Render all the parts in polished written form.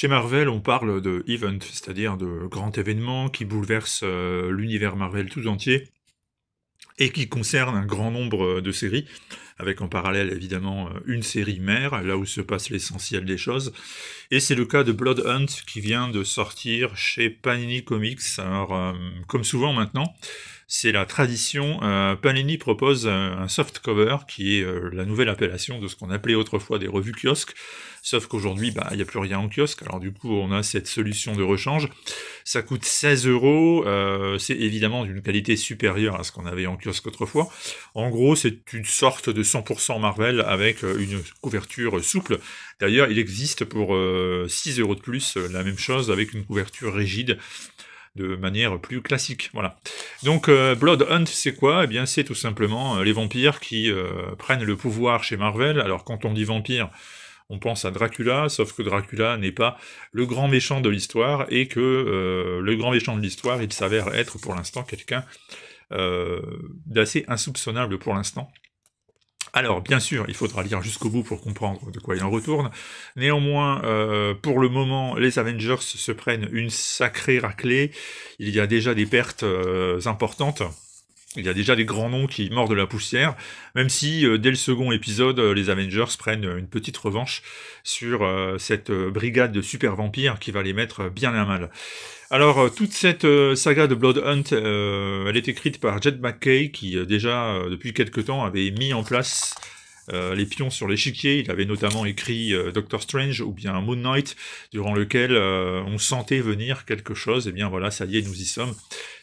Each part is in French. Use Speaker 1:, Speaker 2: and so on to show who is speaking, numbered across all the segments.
Speaker 1: Chez Marvel, on parle de event, c'est-à-dire de grands événements qui bouleversent l'univers Marvel tout entier et qui concernent un grand nombre de séries, avec en parallèle évidemment une série mère, là où se passe l'essentiel des choses. Et c'est le cas de Blood Hunt qui vient de sortir chez Panini Comics. Alors, comme souvent maintenant, c'est la tradition. Panini propose un softcover qui est la nouvelle appellation de ce qu'on appelait autrefois des revues kiosques, sauf qu'aujourd'hui, il n'y a plus rien en kiosque, alors du coup, on a cette solution de rechange. Ça coûte 16 euros, c'est évidemment d'une qualité supérieure à ce qu'on avait en kiosque autrefois. En gros, c'est une sorte de 100% Marvel avec une couverture souple. D'ailleurs, il existe pour 6 euros de plus la même chose avec une couverture rigide, de manière plus classique, voilà. Donc Blood Hunt, c'est quoi? Eh bien, c'est tout simplement les vampires qui prennent le pouvoir chez Marvel. Alors, quand on dit vampire, on pense à Dracula, sauf que Dracula n'est pas le grand méchant de l'histoire, et que le grand méchant de l'histoire, il s'avère être pour l'instant quelqu'un d'assez insoupçonnable pour l'instant. Alors, bien sûr, il faudra lire jusqu'au bout pour comprendre de quoi il en retourne. Néanmoins, pour le moment, les Avengers se prennent une sacrée raclée. Il y a déjà des pertes importantes. Il y a déjà des grands noms qui mordent la poussière, même si dès le second épisode, les Avengers prennent une petite revanche sur cette brigade de super vampires qui va les mettre bien à mal. Alors, toute cette saga de Blood Hunt, elle est écrite par Jed MacKay, qui déjà, depuis quelque temps, avait mis en place les pions sur l'échiquier. Il avait notamment écrit Doctor Strange ou bien Moon Knight, durant lequel on sentait venir quelque chose. Et bien voilà, ça y est, nous y sommes.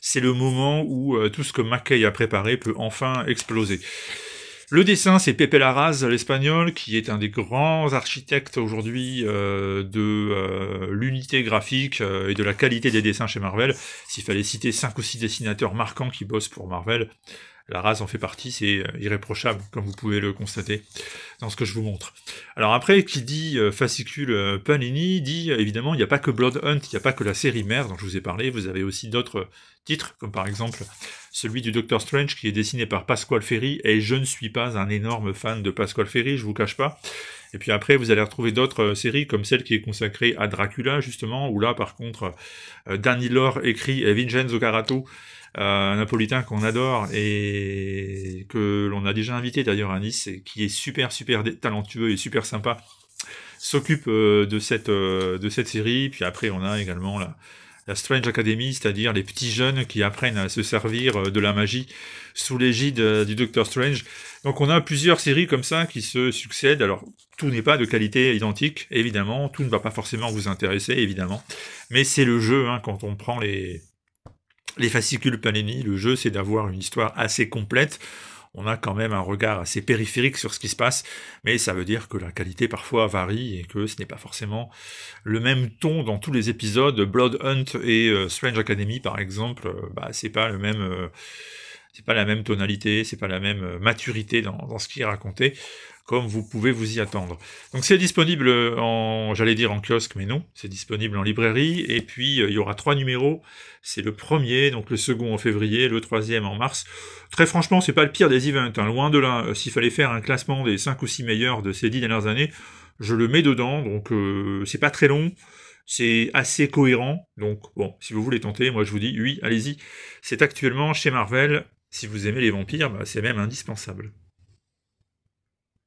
Speaker 1: C'est le moment où tout ce que MacKay a préparé peut enfin exploser. Le dessin, c'est Pepe Larraz, l'espagnol, qui est un des grands architectes aujourd'hui de l'unité graphique et de la qualité des dessins chez Marvel. S'il fallait citer 5 ou 6 dessinateurs marquants qui bossent pour Marvel, Larraz en fait partie, c'est irréprochable, comme vous pouvez le constater dans ce que je vous montre. Alors après, qui dit fascicule Panini, dit évidemment, il n'y a pas que Blood Hunt, il n'y a pas que la série mère dont je vous ai parlé, vous avez aussi d'autres titres, comme par exemple celui du Doctor Strange qui est dessiné par Pasquale Ferry, et je ne suis pas un énorme fan de Pasquale Ferry, je vous cache pas. Et puis après, vous allez retrouver d'autres séries, comme celle qui est consacrée à Dracula, justement, où là, par contre, Danny Lore écrit Vincenzo Carato, un napolitain qu'on adore et que l'on a déjà invité d'ailleurs à Nice, et qui est super talentueux et super sympa, s'occupe de cette série. Puis après, on a également la Strange Academy, c'est-à-dire les petits jeunes qui apprennent à se servir de la magie sous l'égide du Doctor Strange. Donc on a plusieurs séries comme ça qui se succèdent. Alors tout n'est pas de qualité identique, évidemment, tout ne va pas forcément vous intéresser, évidemment, mais c'est le jeu, hein, quand on prend les fascicules Panini, le jeu c'est d'avoir une histoire assez complète. On a quand même un regard assez périphérique sur ce qui se passe, mais ça veut dire que la qualité parfois varie et que ce n'est pas forcément le même ton dans tous les épisodes. Blood Hunt et Strange Academy par exemple, c'est pas le même, c'est pas la même tonalité, c'est pas la même maturité dans ce qui est raconté, comme vous pouvez vous y attendre. Donc c'est disponible j'allais dire en kiosque, mais non, c'est disponible en librairie, et puis il y aura 3 numéros, c'est le premier, donc le second en février, le troisième en mars. Très franchement, c'est pas le pire des events, hein, loin de là. S'il fallait faire un classement des 5 ou 6 meilleurs de ces 10 dernières années, je le mets dedans, donc c'est pas très long, c'est assez cohérent, donc bon, si vous voulez tenter, moi je vous dis oui, allez-y, c'est actuellement chez Marvel, si vous aimez les vampires, c'est même indispensable.